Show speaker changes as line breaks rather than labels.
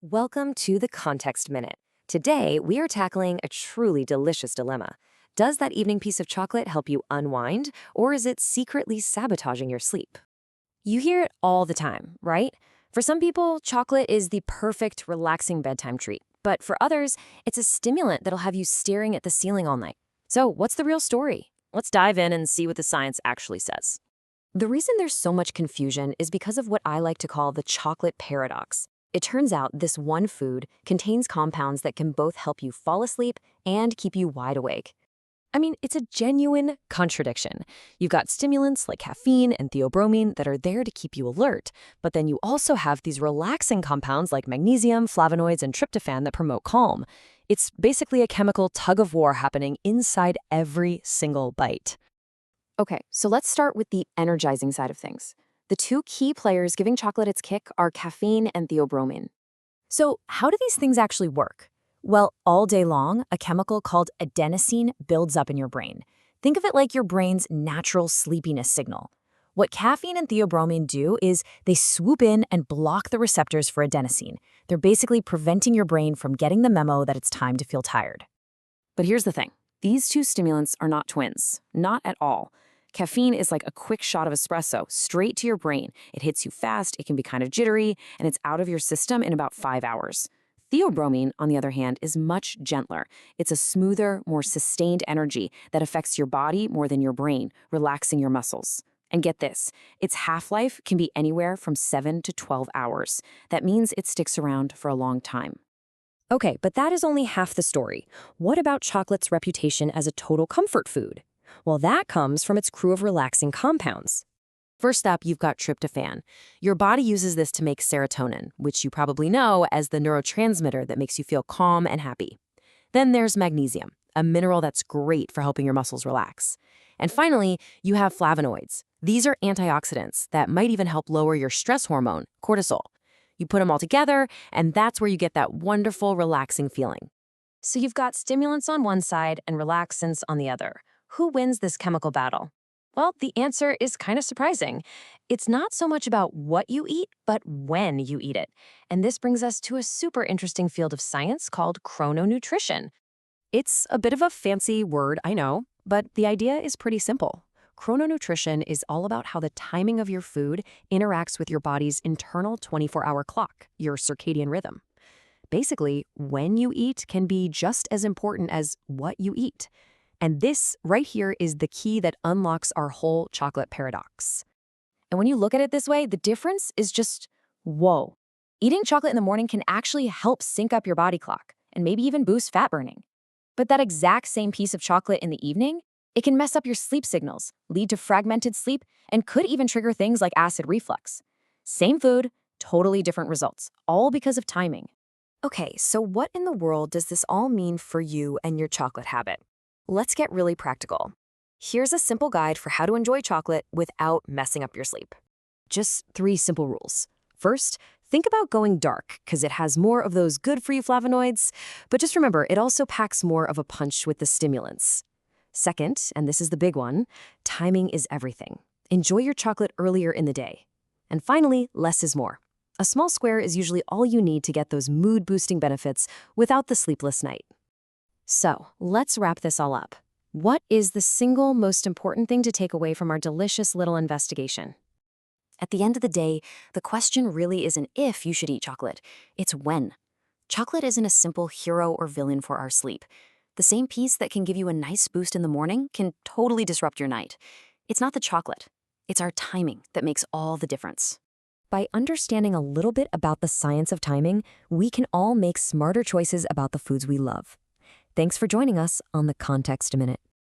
Welcome to the Context Minute. Today, we are tackling a truly delicious dilemma. Does that evening piece of chocolate help you unwind, or is it secretly sabotaging your sleep? You hear it all the time, right? For some people, chocolate is the perfect, relaxing bedtime treat. But for others, it's a stimulant that'll have you staring at the ceiling all night. So, what's the real story? Let's dive in and see what the science actually says. The reason there's so much confusion is because of what I like to call the chocolate paradox. It turns out this one food contains compounds that can both help you fall asleep and keep you wide awake. I mean, it's a genuine contradiction. You've got stimulants like caffeine and theobromine that are there to keep you alert, but then you also have these relaxing compounds like magnesium, flavonoids, and tryptophan that promote calm. It's basically a chemical tug-of-war happening inside every single bite. Okay, so let's start with the energizing side of things. The two key players giving chocolate its kick are caffeine and theobromine. So how do these things actually work? Well, all day long, a chemical called adenosine builds up in your brain. Think of it like your brain's natural sleepiness signal. What caffeine and theobromine do is they swoop in and block the receptors for adenosine. They're basically preventing your brain from getting the memo that it's time to feel tired. But here's the thing. These two stimulants are not twins. Not at all. Caffeine is like a quick shot of espresso, straight to your brain. It hits you fast, it can be kind of jittery, and it's out of your system in about 5 hours. Theobromine, on the other hand, is much gentler. It's a smoother, more sustained energy that affects your body more than your brain, relaxing your muscles. And get this, its half-life can be anywhere from 7 to 12 hours. That means it sticks around for a long time. Okay, but that is only half the story. What about chocolate's reputation as a total comfort food? Well, that comes from its crew of relaxing compounds. First up, you've got tryptophan. Your body uses this to make serotonin, which you probably know as the neurotransmitter that makes you feel calm and happy. Then there's magnesium, a mineral that's great for helping your muscles relax. And finally, you have flavonoids. These are antioxidants that might even help lower your stress hormone, cortisol. You put them all together, and that's where you get that wonderful, relaxing feeling. So you've got stimulants on one side and relaxants on the other. Who wins this chemical battle? Well, the answer is kind of surprising. It's not so much about what you eat, but when you eat it. And this brings us to a super interesting field of science called chrononutrition. It's a bit of a fancy word, I know, but the idea is pretty simple. Chrononutrition is all about how the timing of your food interacts with your body's internal 24-hour clock, your circadian rhythm. Basically, when you eat can be just as important as what you eat. And this right here is the key that unlocks our whole chocolate paradox. And when you look at it this way, the difference is just, whoa. Eating chocolate in the morning can actually help sync up your body clock and maybe even boost fat burning. But that exact same piece of chocolate in the evening, it can mess up your sleep signals, lead to fragmented sleep, and could even trigger things like acid reflux. Same food, totally different results, all because of timing. Okay, so what in the world does this all mean for you and your chocolate habit? Let's get really practical. Here's a simple guide for how to enjoy chocolate without messing up your sleep. Just 3 simple rules. First, think about going dark because it has more of those good-for-you flavonoids, but just remember, it also packs more of a punch with the stimulants. Second, and this is the big one, timing is everything. Enjoy your chocolate earlier in the day. And finally, less is more. A small square is usually all you need to get those mood-boosting benefits without the sleepless night. So, let's wrap this all up. What is the single most important thing to take away from our delicious little investigation? At the end of the day, the question really isn't if you should eat chocolate, it's when. Chocolate isn't a simple hero or villain for our sleep. The same piece that can give you a nice boost in the morning can totally disrupt your night. It's not the chocolate, it's our timing that makes all the difference. By understanding a little bit about the science of timing, we can all make smarter choices about the foods we love. Thanks for joining us on the Context Minute.